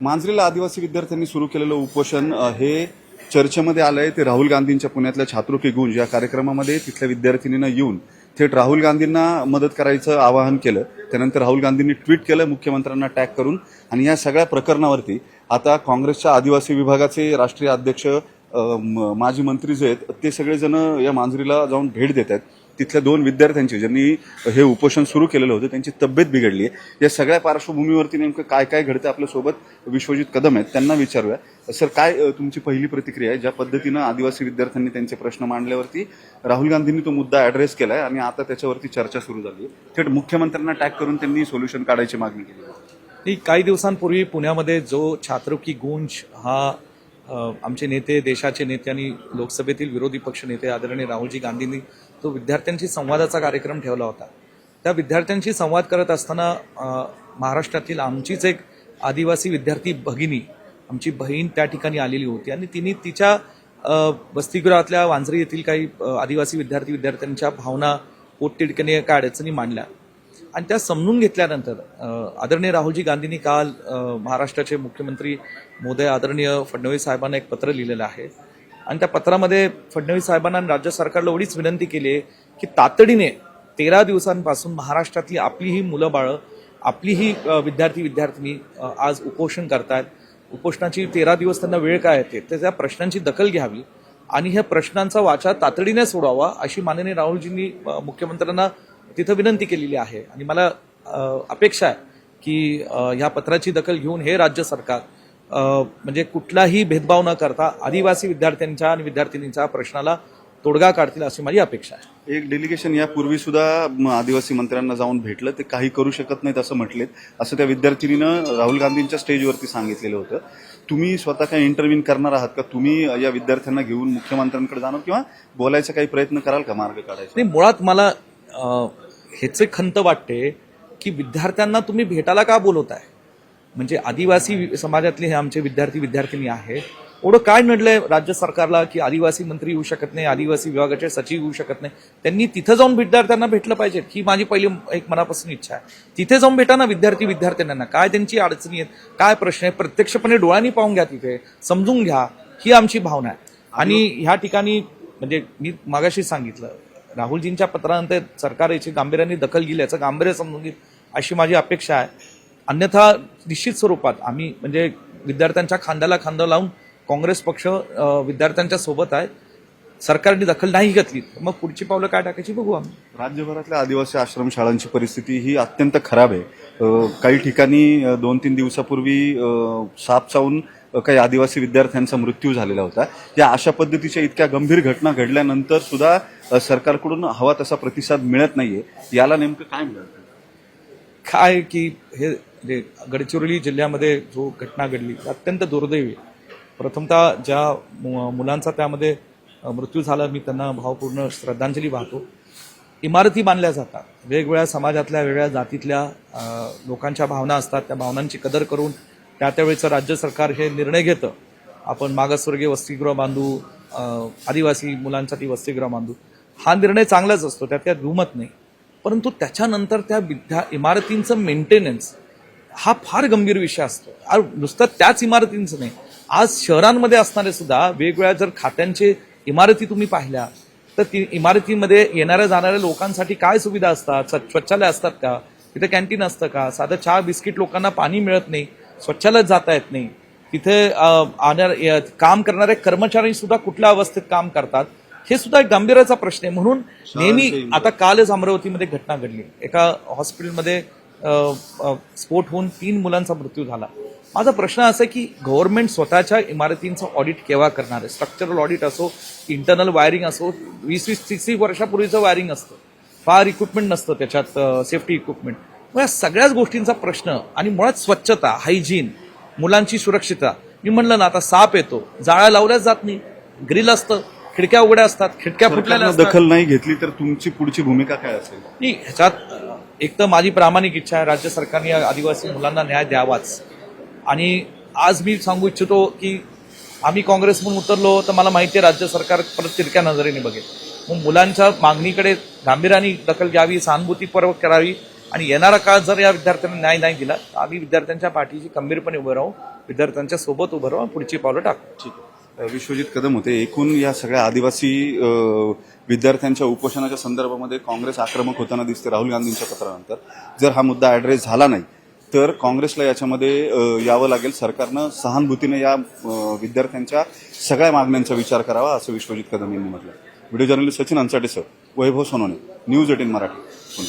मांजरेला आदिवासी विद्यार्थ्यांनी सुरू केलेलं उपोषण हे चर्चेमध्ये आलंय. ते राहुल गांधींच्या पुण्यातल्या छात्रो की गूंज या कार्यक्रमामध्ये तिथल्या विद्यार्थिनींना येऊन थेट राहुल गांधींना मदत करायचं आवाहन केलं. त्यानंतर राहुल गांधींनी ट्विट केलं मुख्यमंत्र्यांना टॅग करून. आणि या सगळ्या प्रकरणावरती आता काँग्रेसच्या आदिवासी विभागाचे राष्ट्रीय अध्यक्ष माजी मंत्री जे आहेत ते सगळेजण या मांजरीला जाऊन भेट देत आहेत. तिथल्या दोन विद्यार्थ्यांची ज्यांनी हे उपोषण सुरू केलेलं होतं त्यांची तब्येत बिघडली आहे. या सगळ्या पार्श्वभूमीवरती नेमकं काय काय घडतं आपल्यासोबत विश्वजित कदम आहेत, त्यांना विचारूया. सर, काय तुमची पहिली प्रतिक्रिया आहे ज्या पद्धतीनं आदिवासी विद्यार्थ्यांनी त्यांचे प्रश्न मांडल्यावरती राहुल गांधींनी तो मुद्दा ॲड्रेस केलाय आणि आता त्याच्यावरती चर्चा सुरू झाली आहे. थेट मुख्यमंत्र्यांना टॅग करून त्यांनी सोल्युशन काढायची मागणी केली. काही दिवसांपूर्वी पुण्यामध्ये जो छात्रो की गूंज हा आमचे नेते, देशाचे नेते आणि लोकसभेतील विरोधी पक्ष नेते आदरणीय राहुलजी गांधींनी तो विद्यार्थ्यांशी संवादाचा कार्यक्रम ठेवला होता. त्या विद्यार्थ्यांशी संवाद करत असताना महाराष्ट्रातील आमचीच एक आदिवासी विद्यार्थी भगिनी, आमची बहीण त्या ठिकाणी आलेली होती आणि तिने तिच्या वसतिगृहातल्या वांजरी येथील काही आदिवासी विद्यार्थ्यांच्या भावना, पोटतिडकीने एका अडचणी मांडल्या आणि त्या समजून घेतल्यानंतर आदरणीय राहुलजी गांधींनी काल महाराष्ट्राचे मुख्यमंत्री महोदय आदरणीय फडणवीस साहेबांना एक पत्र लिहिलेलं आहे आणि त्या पत्रामध्ये फडणवीस साहेबांना आणि राज्य सरकारला एवढीच विनंती केली आहे की तातडीने 13 दिवसांपासून महाराष्ट्रातली आपली ही मुलं बाळं, आपली ही विद्यार्थी आज उपोषण करतायत. उपोषणाची 13 दिवस त्यांना वेळ काय येते तर त्या प्रश्नांची दखल घ्यावी आणि ह्या प्रश्नांचा वाचा तातडीने सोडावा अशी माननीय राहुलजींनी मुख्यमंत्र्यांना तिथं विनंती केलेली आहे. आणि मला अपेक्षा आहे की ह्या पत्राची दखल घेऊन हे राज्य सरकार म्हणजे कुठलाही भेदभाव न करता आदिवासी विद्यार्थ्यांच्या आणि विद्यार्थिनींच्या प्रश्नाला तोडगा काढतील अशी माझी अपेक्षा आहे. एक डेलिगेशन यापूर्वी सुद्धा आदिवासी मंत्र्यांना जाऊन भेटलं, ते काही करू शकत नाहीत असं म्हटलेत, असं त्या विद्यार्थिनीनं राहुल गांधींच्या स्टेजवरती सांगितलेलं होतं. तुम्ही स्वतः काही इंटरव्ह्यू करणार आहात का? तुम्ही या विद्यार्थ्यांना घेऊन मुख्यमंत्र्यांकडे जाणार किंवा बोलायचा काही प्रयत्न कराल का, मार्ग काढायचा? नाही, मुळात मला ह्याचे खंत वाटते की विद्यार्थ्यांना तुम्ही भेटायला का बोलवताय? म्हणजे आदिवासी समाजातले हे आमचे विद्यार्थी आहेत, एवढं काय नडलंय राज्य सरकारला की आदिवासी मंत्री येऊ शकत नाही, आदिवासी विभागाचे सचिव येऊ शकत नाही? त्यांनी तिथं जाऊन विद्यार्थ्यांना भेटलं पाहिजे ही माझी पहिली एक मनापासून इच्छा आहे. तिथे जाऊन भेटा ना विद्यार्थ्यांना, काय त्यांची अडचणी आहेत, काय प्रश्न आहे, प्रत्यक्षपणे डोळ्यांनी पाहून घ्या, तिथे समजून घ्या, ही आमची भावना आहे. आणि ह्या ठिकाणी म्हणजे मी मागाशी सांगितलं, राहुलजींच्या पत्रानंतर सरकार याची गांभीर्याने दखल घेईल, याचं गांभीर्य समजून घेईल अशी माझी अपेक्षा आहे. अन्यथा निश्चित स्वरूपात आम्ही म्हणजे विद्यार्थ्यांच्या खांद्याला खांदा लावून काँग्रेस पक्ष विद्यार्थ्यांच्या सोबत आहे. सरकारने दखल नाही घेतली मग पुढची पावलं काय टाकायची बघू आम्ही. राज्यभरातल्या आदिवासी आश्रमशाळांची परिस्थिती ही अत्यंत खराब आहे. काही ठिकाणी 2-3 दिवसापूर्वी साप चावून काही आदिवासी विद्यार्थ्यांचा मृत्यू झालेला होता. या अशा पद्धतीच्या इतक्या गंभीर घटना घडल्यानंतर सुद्धा सरकारकडून हवा तसा प्रतिसाद मिळत नाहीये. याला नेमकं काय मिळतं? काय की हे गडचिरोली जिल्ह्यामध्ये जो घटना घडली अत्यंत दुर्दैवी आहे. प्रथमतः ज्या मुलांचा त्यामध्ये मृत्यू झाला, मी त्यांना भावपूर्ण श्रद्धांजली वाहतो. इमारती बांधल्या जातात, वेगवेगळ्या समाजातल्या वेगळ्या जातीतल्या लोकांच्या भावना असतात, त्या भावनांची कदर करून त्यावेळेचं राज्य सरकार हे निर्णय घेतं, आपण मागासवर्गीय वसतिगृह बांधू, आदिवासी मुलांसाठी वसतिगृह बांधू. हा निर्णय चांगलाच असतो, त्यात दुमत नाही. परंतु त्याच्यानंतर त्या इमारतींचं मेंटेनन्स हा फार गंभीर विषय असतो. नुसतं त्याच इमारतींचं नाही, आज शहरांमध्ये असणारे सुद्धा वेगवेगळ्या जर खात्यांचे इमारती तुम्ही पाहिल्या तर ती इमारतीमध्ये येणाऱ्या जाणाऱ्या लोकांसाठी काय सुविधा असतात? शौचालय असतात का? तिथे कॅन्टीन असतं का? साधं चहा बिस्किट, लोकांना पाणी मिळत नाही, शौचालयात जाता येत नाही. तिथे काम करणारे कर्मचारी सुद्धा कुठल्या अवस्थेत काम करतात हे सुद्धा एक गंभीराचा प्रश्न आहे. म्हणून नेहमी आता कालच अमरावतीमध्ये घटना घडली, एका हॉस्पिटलमध्ये स्फोट होऊन 3 मुलांचा मृत्यू झाला. माझा प्रश्न असा आहे की गव्हर्नमेंट स्वतःच्या इमारतींचं ऑडिट केव्हा करणार आहे? स्ट्रक्चरल ऑडिट असो, इंटरनल वायरिंग असो, 20-30 वर्षापूर्वीचं वायरिंग असतं, फार इक्विपमेंट नसतं त्याच्यात, सेफ्टी इक्विपमेंट. मग या सगळ्याच गोष्टींचा प्रश्न आणि मुळात स्वच्छता, हायजीन, मुलांची सुरक्षितता. मी म्हणलं ना, आता साप येतो, जाळ्या लावल्याच जात नाही, ग्रिल असतं, खिडक्या उघड्या असतात, खिडक्या फुटलेल्या असतात. दखल नाही घेतली तर तुमची पुढची भूमिका काय असेल? नाही, ह्याच्यात एक तर माझी प्रामाणिक इच्छा आहे राज्य सरकारने या आदिवासी मुलांना न्याय द्यावाच. आणि आज मी सांगू इच्छितो की आम्ही काँग्रेस म्हणून उतरलो तर मला माहिती आहे राज्य सरकार परत तिरक्या नजरेने बघेल. मग मुलांच्या मागणीकडे गांभीर्याने दखल घ्यावी, सहानुभूतीपूर्वक करावी आणि येणारा काळ जर या विद्यार्थ्यांना न्याय नाही दिला तर आम्ही विद्यार्थ्यांच्या पाठीशी खंबीरपणे उभे राहू. विद्यार्थ्यांच्या सोबत उभं राहून पुढची पावलं टाकू. ठीक आहे. विश्वजित कदम होते. एकूण या सगळ्या आदिवासी विद्यार्थ्यांच्या उपोषणाच्या संदर्भामध्ये काँग्रेस आक्रमक होताना दिसते राहुल गांधींच्या पत्रानंतर. जर हा मुद्दा ॲड्रेस झाला नाही तर काँग्रेसला याच्यामध्ये यावं लागेल. सरकारनं सहानुभूतीने या विद्यार्थ्यांच्या सगळ्या मागण्यांचा विचार करावा असं विश्वजित कदम यांनी म्हटलं. व्हिडिओ जर्नलिस्ट सचिन अंचाटेसह वैभव सोनवणे, न्यूज 18 मराठी, पुणे.